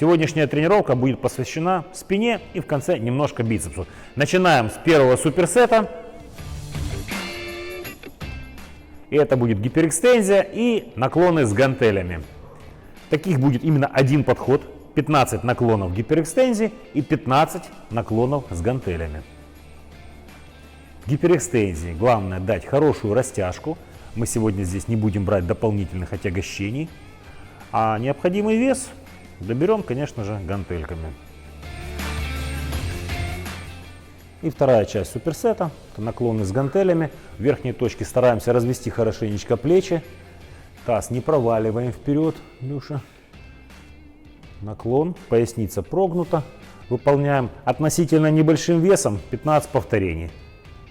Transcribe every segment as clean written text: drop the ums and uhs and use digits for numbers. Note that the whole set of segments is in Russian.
Сегодняшняя тренировка будет посвящена спине и в конце немножко бицепсу. Начинаем с первого суперсета. И это будет гиперэкстензия и наклоны с гантелями. Таких будет именно один подход. 15 наклонов гиперэкстензии и 15 наклонов с гантелями. В гиперэкстензии главное дать хорошую растяжку. Мы сегодня здесь не будем брать дополнительных отягощений. А необходимый вес доберем, конечно же, гантельками. И вторая часть суперсета – это наклоны с гантелями. В верхней точке стараемся развести хорошенечко плечи. Таз не проваливаем вперед, Люша. Наклон, поясница прогнута. Выполняем относительно небольшим весом 15 повторений.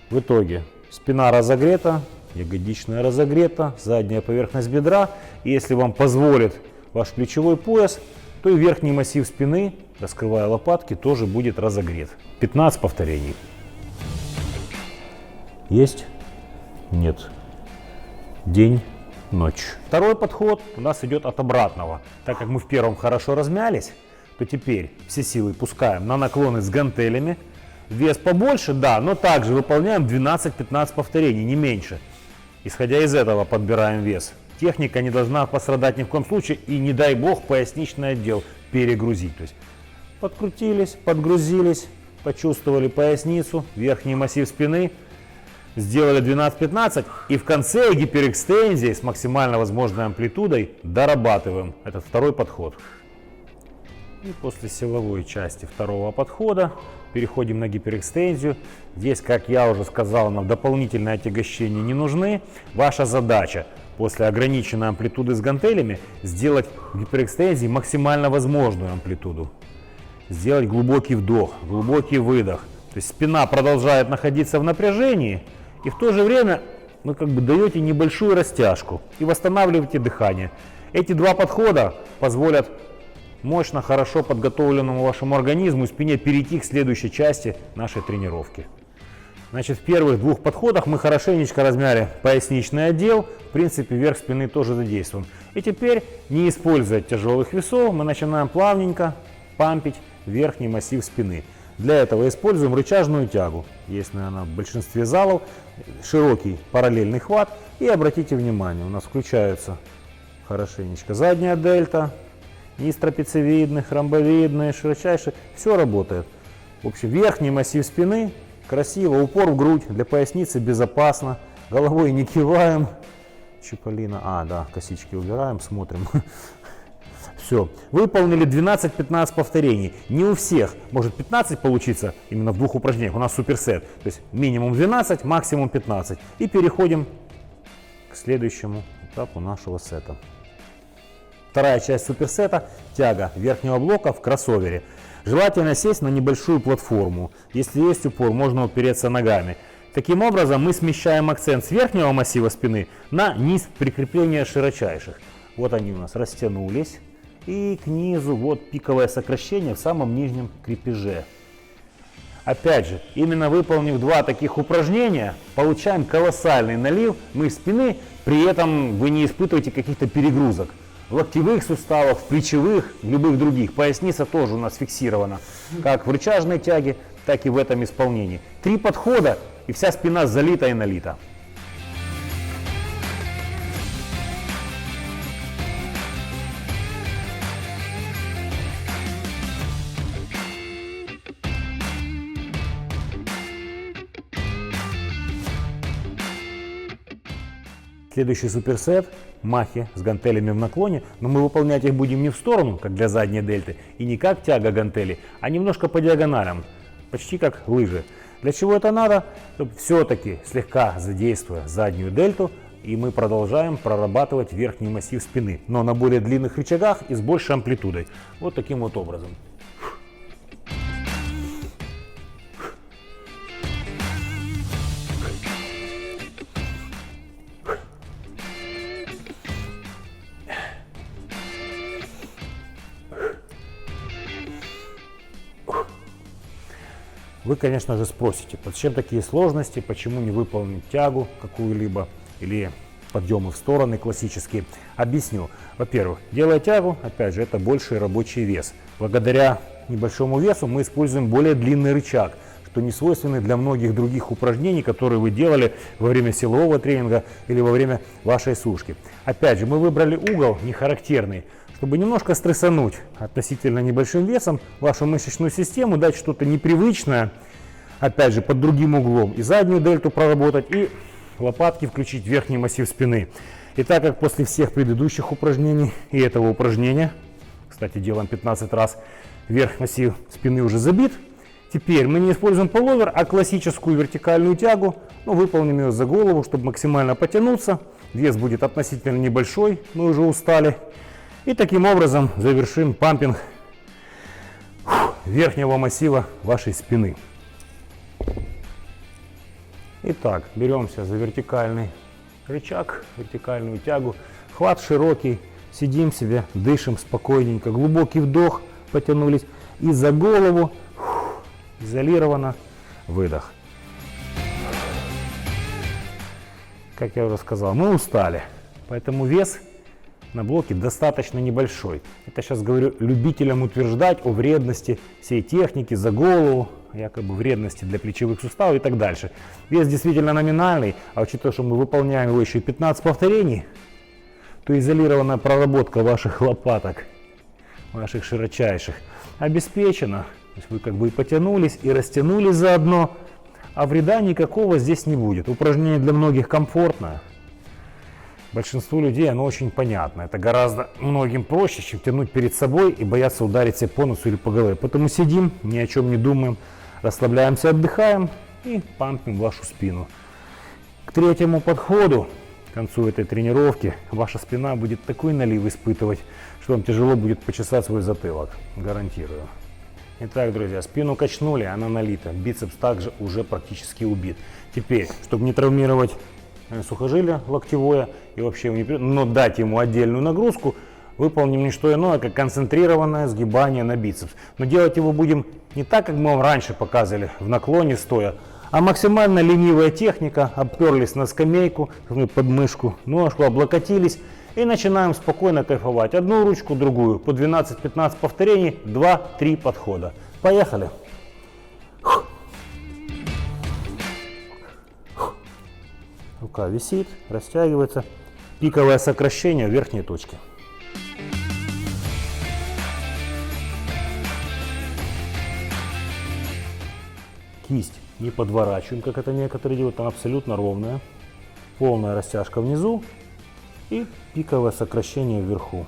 В итоге спина разогрета, ягодичная разогрета, задняя поверхность бедра. И если вам позволит ваш плечевой пояс, то и верхний массив спины, раскрывая лопатки, тоже будет разогрет. 15 повторений. Есть? Нет. День, ночь. Второй подход у нас идет от обратного. Так как мы в первом хорошо размялись, то теперь все силы пускаем на наклоны с гантелями. Вес побольше, да, но также выполняем 12-15 повторений, не меньше. Исходя из этого подбираем вес. Техника не должна пострадать ни в коем случае, и не дай бог поясничный отдел перегрузить. То есть подкрутились, подгрузились, почувствовали поясницу, верхний массив спины, сделали 12-15 и в конце гиперэкстензии с максимально возможной амплитудой дорабатываем этот второй подход. И после силовой части второго подхода переходим на гиперэкстензию. Здесь, как я уже сказал, нам дополнительные отягощения не нужны. Ваша задача после ограниченной амплитуды с гантелями сделать в гиперэкстензии максимально возможную амплитуду. Сделать глубокий вдох, глубокий выдох. То есть спина продолжает находиться в напряжении, и в то же время вы даете небольшую растяжку и восстанавливаете дыхание. Эти два подхода позволят мощно, хорошо подготовленному вашему организму и спине перейти к следующей части нашей тренировки. Значит, в первых двух подходах мы хорошенечко размяли поясничный отдел, в принципе верх спины тоже задействован. И теперь, не используя тяжелых весов, мы начинаем плавненько пампить верхний массив спины. Для этого используем рычажную тягу. Есть, наверное, в большинстве залов широкий параллельный хват. И обратите внимание, у нас включаются хорошенечко задняя дельта, низ трапециевидных, ромбовидные, широчайшие. Все работает. В общем, верхний массив спины красиво, упор в грудь, для поясницы безопасно. Головой не киваем. Чиполлино. Да, косички убираем, смотрим. Все. Выполнили 12-15 повторений. Не у всех может 15 получиться именно в двух упражнениях. У нас суперсет. То есть минимум 12, максимум 15. И переходим к следующему этапу нашего сета. Вторая часть суперсета – тяга верхнего блока в кроссовере. Желательно сесть на небольшую платформу. Если есть упор, можно упереться ногами. Таким образом мы смещаем акцент с верхнего массива спины на низ прикрепления широчайших. Вот они у нас растянулись. И к низу вот пиковое сокращение в самом нижнем крепеже. Опять же, именно выполнив два таких упражнения, получаем колоссальный налив мышц спины. При этом вы не испытываете каких-то перегрузок. В локтевых суставах, в плечевых, в любых других. Поясница тоже у нас фиксирована. Как в рычажной тяге, так и в этом исполнении. 3 подхода, и вся спина залита и налита. Следующий суперсет – махи с гантелями в наклоне, но мы выполнять их будем не в сторону, как для задней дельты, и не как тяга гантелей, а немножко по диагоналям, почти как лыжи. Для чего это надо? Чтобы все-таки слегка задействуя заднюю дельту, и мы продолжаем прорабатывать верхний массив спины, но на более длинных рычагах и с большей амплитудой. Вот таким вот образом. Вы, конечно же, спросите, зачем такие сложности, почему не выполнить тягу какую-либо или подъемы в стороны классические. Объясню. Во-первых, делая тягу, опять же, это больший рабочий вес. Благодаря небольшому весу мы используем более длинный рычаг, что не свойственно для многих других упражнений, которые вы делали во время силового тренинга или во время вашей сушки. Опять же, мы выбрали угол не характерный, чтобы немножко стрессануть относительно небольшим весом вашу мышечную систему, дать что-то непривычное, опять же, под другим углом, и заднюю дельту проработать, и лопатки включить в верхний массив спины. И так как после всех предыдущих упражнений и этого упражнения, кстати, делаем 15 раз, верх массив спины уже забит, теперь мы не используем пуловер, а классическую вертикальную тягу, но выполним ее за голову, чтобы максимально потянуться. Вес будет относительно небольшой, мы уже устали. И таким образом завершим пампинг верхнего массива вашей спины. Итак, беремся за вертикальный рычаг, вертикальную тягу. Хват широкий, сидим себе, дышим спокойненько. Глубокий вдох, потянулись. И за голову, изолированно, выдох. Как я уже сказал, мы устали, поэтому вес на блоке достаточно небольшой. Это сейчас говорю любителям утверждать о вредности всей техники за голову, якобы вредности для плечевых суставов и так дальше. Вес действительно номинальный, а учитывая, что мы выполняем его еще 15 повторений, то изолированная проработка ваших лопаток, ваших широчайших, обеспечена. То есть вы как бы и потянулись, и растянулись заодно, а вреда никакого здесь не будет. Упражнение для многих комфортное. Большинству людей оно очень понятно. Это гораздо многим проще, чем тянуть перед собой и бояться ударить себя по носу или по голове. Поэтому сидим, ни о чем не думаем, расслабляемся, отдыхаем и пампим вашу спину. К третьему подходу, к концу этой тренировки, ваша спина будет такой налив испытывать, что вам тяжело будет почесать свой затылок. Гарантирую. Итак, друзья, спину качнули, она налита. Бицепс также уже практически убит. Теперь, чтобы не травмировать сухожилие локтевое и вообще но дать ему отдельную нагрузку, выполним не что иное, как концентрированное сгибание на бицепс. Но делать его будем не так, как мы вам раньше показывали, в наклоне стоя, а максимально ленивая техника. Обперлись на скамейку, под мышку, ножку, облокотились и начинаем спокойно кайфовать. Одну ручку, другую, по 12-15 повторений, 2-3 подхода. Поехали! Рука висит, растягивается. Пиковое сокращение в верхней точке. Кисть не подворачиваем, как это некоторые делают, она абсолютно ровная. Полная растяжка внизу и пиковое сокращение вверху.